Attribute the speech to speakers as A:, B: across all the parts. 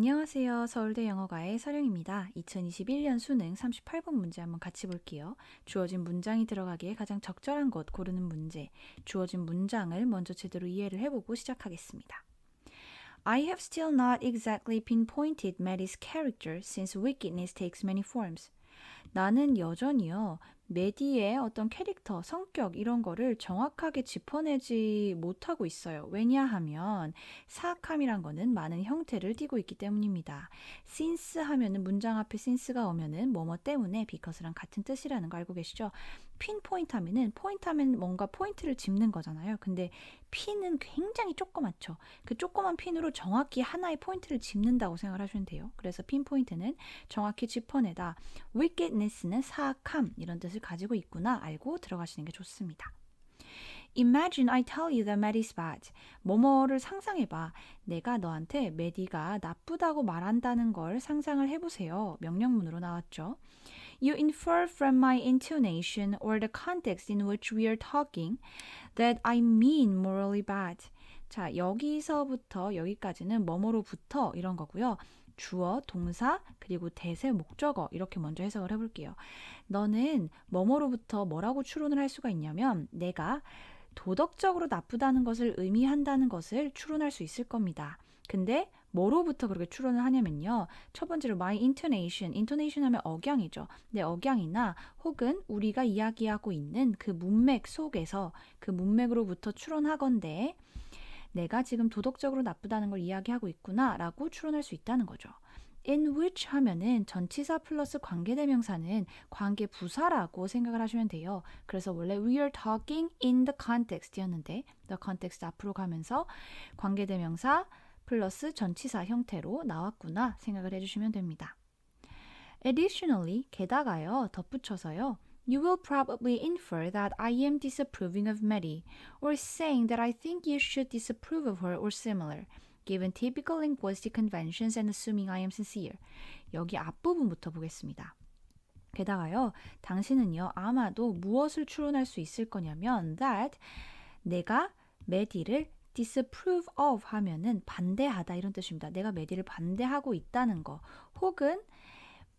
A: 안녕하세요. 서울대 영어과의 서령입니다. 2021년 수능 38번 문제 한번 같이 볼게요. 주어진 문장이 들어가기에 가장 적절한 곳 고르는 문제. 주어진 문장을 먼저 제대로 이해를 해보고 시작하겠습니다. I have still not exactly pinpointed Maddie's character since wickedness takes many forms. 나는 여전히요, 메디의 어떤 캐릭터, 성격 이런 거를 정확하게 짚어내지 못하고 있어요. 왜냐하면 사악함이란 거는 많은 형태를 띠고 있기 때문입니다. since 하면은 문장 앞에 since가 오면은 뭐뭐 때문에 because랑 같은 뜻이라는 거 알고 계시죠? 핀포인트 하면은 포인트 하면 뭔가 포인트를 짚는 거잖아요. 근데 핀은 굉장히 조그맣죠. 그 조그만 핀으로 정확히 하나의 포인트를 짚는다고 생각하시면 돼요. 그래서 핀포인트는 정확히 짚어내다. wickedness는 사악함 이런 뜻을 가지고 있구나 알고 들어가시는 게 좋습니다. Imagine I tell you that Maddie's bad. 뭐뭐를 상상해봐. 내가 너한테 메디가 나쁘다고 말한다는 걸 상상을 해보세요. 명령문으로 나왔죠. You infer from my intonation or the context in which we are talking that I mean morally bad. 자, 여기서부터 여기까지는 뭐뭐로부터 이런 거고요. 주어, 동사, 그리고 대세, 목적어 이렇게 먼저 해석을 해볼게요. 너는 뭐뭐로부터 뭐라고 추론을 할 수가 있냐면 내가 도덕적으로 나쁘다는 것을 의미한다는 것을 추론할 수 있을 겁니다. 근데 뭐로부터 그렇게 추론을 하냐면요. 첫 번째로 my intonation 하면 억양이죠. 내 억양이나 혹은 우리가 이야기하고 있는 그 문맥 속에서 그 문맥으로부터 추론하건대 내가 지금 도덕적으로 나쁘다는 걸 이야기하고 있구나 라고 추론할 수 있다는 거죠. in which 하면은 전치사 플러스 관계대명사는 관계 부사라고 생각을 하시면 돼요. 그래서 원래 we are talking in the context 였는데 the context 앞으로 가면서 관계대명사 플러스 전치사 형태로 나왔구나 생각을 해주시면 됩니다. Additionally, 게다가요, 덧붙여서요. You will probably infer that I am disapproving of Maddie or saying that I think you should disapprove of her or similar. Given typical linguistic conventions and assuming I am sincere. 여기 앞부분부터 보겠습니다. 게다가요, 당신은요, 아마도 무엇을 추론할 수 있을 거냐면 that 내가 메디를 disapprove of 하면은 반대하다 이런 뜻입니다. 내가 메디를 반대하고 있다는 거 혹은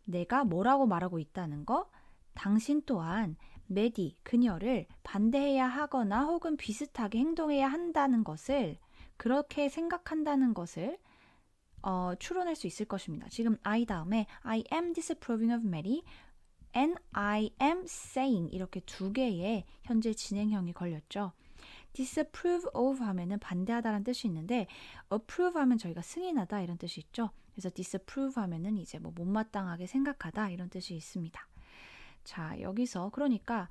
A: 내가 뭐라고 말하고 있다는 거 당신 또한 메디, 그녀를 반대해야 하거나 혹은 비슷하게 행동해야 한다는 것을 그렇게 생각한다는 것을 추론할 수 있을 것입니다. 지금 I 다음에 I am disapproving of Mary and I am saying 이렇게 두 개의 현재 진행형이 걸렸죠. disapprove of 하면은 반대하다라는 뜻이 있는데 approve 하면 저희가 승인하다 이런 뜻이 있죠. 그래서 disapprove 하면은 이제 뭐 못마땅하게 생각하다 이런 뜻이 있습니다. 자, 여기서 그러니까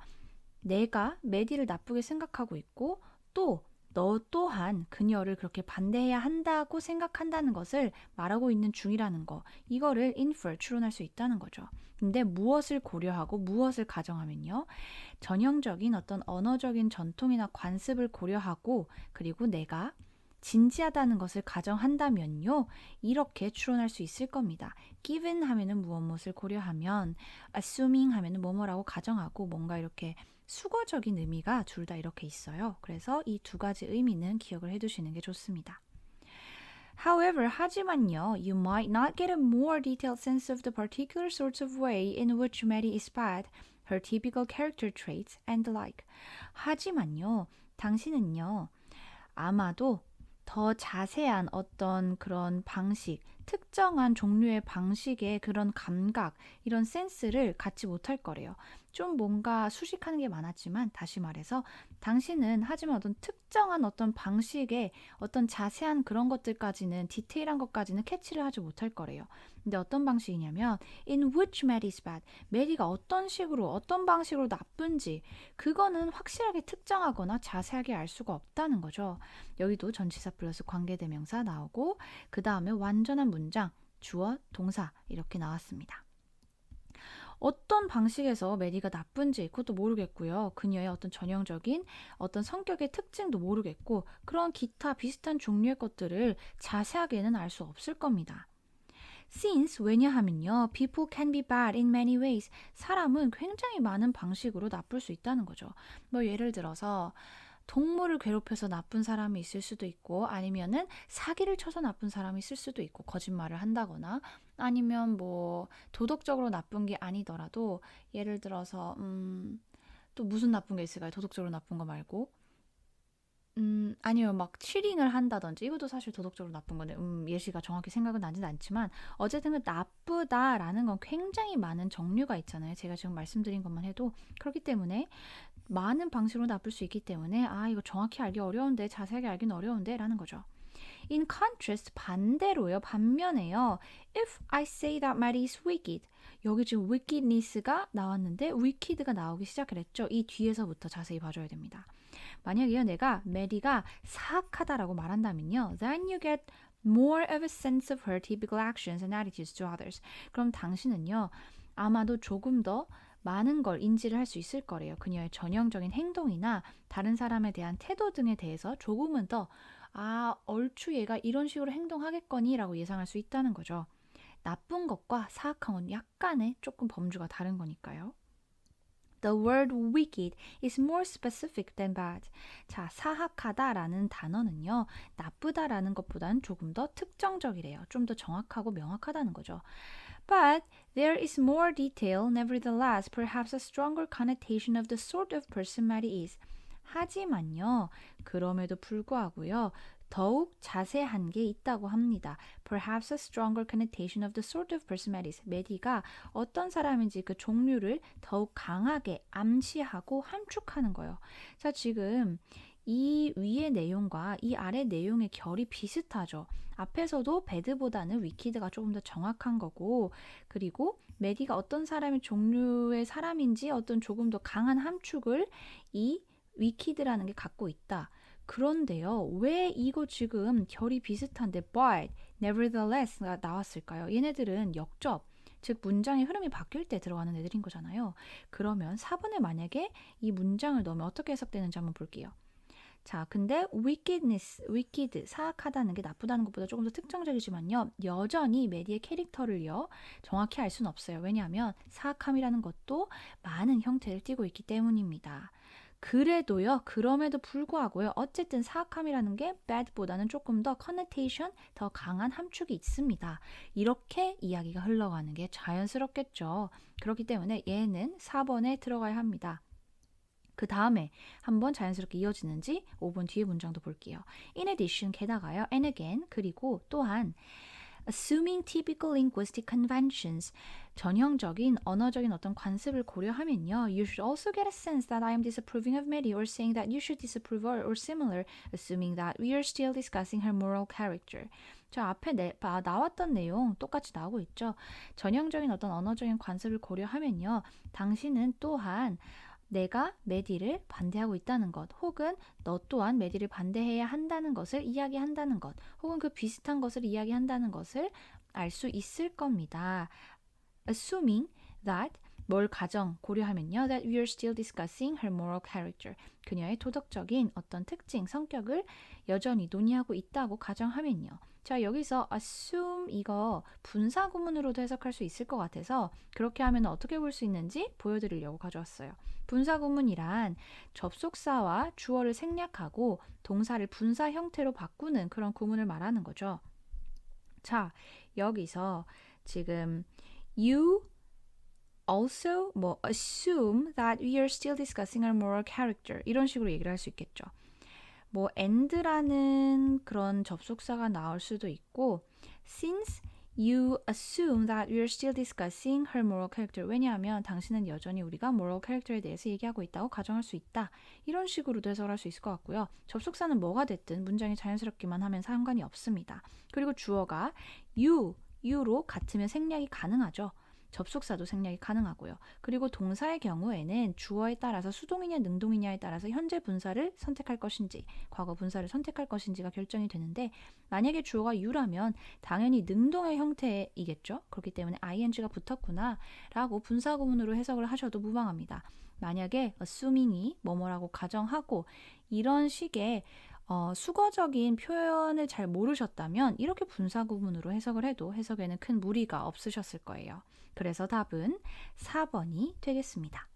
A: 내가 메디를 나쁘게 생각하고 있고 또 너 또한 그녀를 그렇게 반대해야 한다고 생각한다는 것을 말하고 있는 중이라는 거. 이거를 infer, 추론할 수 있다는 거죠. 근데 무엇을 고려하고 무엇을 가정하면요. 전형적인 어떤 언어적인 전통이나 관습을 고려하고 그리고 내가 진지하다는 것을 가정한다면요. 이렇게 추론할 수 있을 겁니다. given 하면은 무엇을 고려하면 assuming 하면은 뭐뭐라고 가정하고 뭔가 이렇게 수거적인 의미가 둘 다 이렇게 있어요. 그래서 이 두 가지 의미는 기억을 해두시는 게 좋습니다. However, 하지만요, you might not get a more detailed sense of the particular sorts of way in which Maddie is bad, her typical character traits, and the like. 하지만요, 당신은요, 아마도 더 자세한 어떤 그런 방식, 특정한 종류의 방식의 그런 감각, 이런 센스를 갖지 못할 거래요. 좀 뭔가 수식하는 게 많았지만 다시 말해서 당신은 하지만 어떤 특정한 어떤 방식의 어떤 자세한 그런 것들까지는 디테일한 것까지는 캐치를 하지 못할 거래요. 근데 어떤 방식이냐면 in which Maddie is bad. 메디가 어떤 식으로 어떤 방식으로 나쁜지 그거는 확실하게 특정하거나 자세하게 알 수가 없다는 거죠. 여기도 전치사 플러스 관계대명사 나오고 그 다음에 완전한 문장 주어, 동사 이렇게 나왔습니다. 어떤 방식에서 메디가 나쁜지 그것도 모르겠고요. 그녀의 어떤 전형적인 어떤 성격의 특징도 모르겠고 그런 기타 비슷한 종류의 것들을 자세하게는 알 수 없을 겁니다. Since 왜냐하면요. People can be bad in many ways. 사람은 굉장히 많은 방식으로 나쁠 수 있다는 거죠. 뭐 예를 들어서 동물을 괴롭혀서 나쁜 사람이 있을 수도 있고 아니면은 사기를 쳐서 나쁜 사람이 있을 수도 있고 거짓말을 한다거나 아니면 뭐 도덕적으로 나쁜 게 아니더라도 예를 들어서 또 무슨 나쁜 게 있을까요? 도덕적으로 나쁜 거 말고 아니면 막 치링을 한다든지 이것도 사실 도덕적으로 나쁜 건데 예시가 정확히 생각은 나진 않지만 어쨌든 그 나쁘다라는 건 굉장히 많은 종류가 있잖아요. 제가 지금 말씀드린 것만 해도 그렇기 때문에 많은 방식으로 나쁠 수 있기 때문에 이거 정확히 알기 어려운데 자세하게 알기는 어려운데 라는 거죠. In contrast, 반대로요. 반면에요. If I say that Maddie is wicked. 여기 지금 wickedness가 나왔는데 wicked가 나오기 시작을 했죠. 이 뒤에서부터 자세히 봐줘야 됩니다. 만약에요. 내가 메리가 사악하다라고 말한다면요. Then you get more of a sense of her typical actions and attitudes to others. 그럼 당신은요. 아마도 조금 더 많은 걸 인지를 할 수 있을 거래요. 그녀의 전형적인 행동이나 다른 사람에 대한 태도 등에 대해서 조금은 더 얼추 얘가 이런 식으로 행동하겠거니 라고 예상할 수 있다는 거죠. 나쁜 것과 사악한 건 약간의 조금 범주가 다른 거니까요. The word wicked is more specific than bad. 자, 사악하다라는 단어는요. 나쁘다라는 것보다는 조금 더 특정적이래요. 좀 더 정확하고 명확하다는 거죠. But there is more detail, nevertheless, perhaps a stronger connotation of the sort of person Maddie is. 하지만요, 그럼에도 불구하고요, 더욱 자세한 게 있다고 합니다. Perhaps a stronger connotation of the sort of person Maddie is. 메디가 어떤 사람인지 그 종류를 더욱 강하게 암시하고 함축하는 거예요. 자, 지금 이 위의 내용과 이 아래 내용의 결이 비슷하죠. 앞에서도 배드보다는 위키드가 조금 더 정확한 거고 그리고 메디가 어떤 사람의 종류의 사람인지 어떤 조금 더 강한 함축을 이 위키드라는 게 갖고 있다. 그런데요. 왜 이거 지금 결이 비슷한데 but, nevertheless가 나왔을까요? 얘네들은 역접, 즉 문장의 흐름이 바뀔 때 들어가는 애들인 거잖아요. 그러면 4번에 만약에 이 문장을 넣으면 어떻게 해석되는지 한번 볼게요. 자, 근데 wicked, 사악하다는 게 나쁘다는 것보다 조금 더 특정적이지만요. 여전히 메디의 캐릭터를요. 정확히 알 수는 없어요. 왜냐하면 사악함이라는 것도 많은 형태를 띠고 있기 때문입니다. 그래도요. 그럼에도 불구하고요. 어쨌든 사악함이라는 게 bad보다는 조금 더 connotation, 더 강한 함축이 있습니다. 이렇게 이야기가 흘러가는 게 자연스럽겠죠. 그렇기 때문에 얘는 4번에 들어가야 합니다. 그 다음에 한번 자연스럽게 이어지는지 5번 뒤에 문장도 볼게요. In addition, 게다가요. And again, 그리고 또한 assuming typical linguistic conventions, 전형적인 언어적인 어떤 관습을 고려하면요. You should also get a sense that I am disapproving of Mary or saying that you should disapprove or similar, assuming that we are still discussing her moral character. 저 앞에 나왔던 내용 똑같이 나오고 있죠. 전형적인 어떤 언어적인 관습을 고려하면요. 당신은 또한 내가 메디를 반대하고 있다는 것 혹은 너 또한 메디를 반대해야 한다는 것을 이야기한다는 것 혹은 그 비슷한 것을 이야기한다는 것을 알 수 있을 겁니다. Assuming that 뭘 고려하면요. That we are still discussing her moral character. 그녀의 도덕적인 어떤 특징, 성격을 여전히 논의하고 있다고 가정하면요. 자, 여기서 assume 이거 분사 구문으로도 해석할 수 있을 것 같아서 그렇게 하면 어떻게 볼 수 있는지 보여드리려고 가져왔어요. 분사 구문이란 접속사와 주어를 생략하고 동사를 분사 형태로 바꾸는 그런 구문을 말하는 거죠. 자, 여기서 지금 you also assume that we are still discussing our moral character 이런 식으로 얘기를 할 수 있겠죠. and라는 그런 접속사가 나올 수도 있고 since you assume that we are still discussing her moral character. 왜냐하면 당신은 여전히 우리가 moral character에 대해서 얘기하고 있다고 가정할 수 있다. 이런 식으로도 해석할 수 있을 것 같고요. 접속사는 뭐가 됐든 문장이 자연스럽기만 하면 상관이 없습니다. 그리고 주어가 you로 같으면 생략이 가능하죠. 접속사도 생략이 가능하고요. 그리고 동사의 경우에는 주어에 따라서 수동이냐 능동이냐에 따라서 현재 분사를 선택할 것인지 과거 분사를 선택할 것인지가 결정이 되는데 만약에 주어가 you라면 당연히 능동의 형태이겠죠. 그렇기 때문에 ing가 붙었구나 라고 분사 구문으로 해석을 하셔도 무방합니다. 만약에 assuming이 뭐뭐라고 가정하고 이런 식의 수거적인 표현을 잘 모르셨다면 이렇게 분사 구문으로 해석을 해도 해석에는 큰 무리가 없으셨을 거예요. 그래서 답은 4번이 되겠습니다.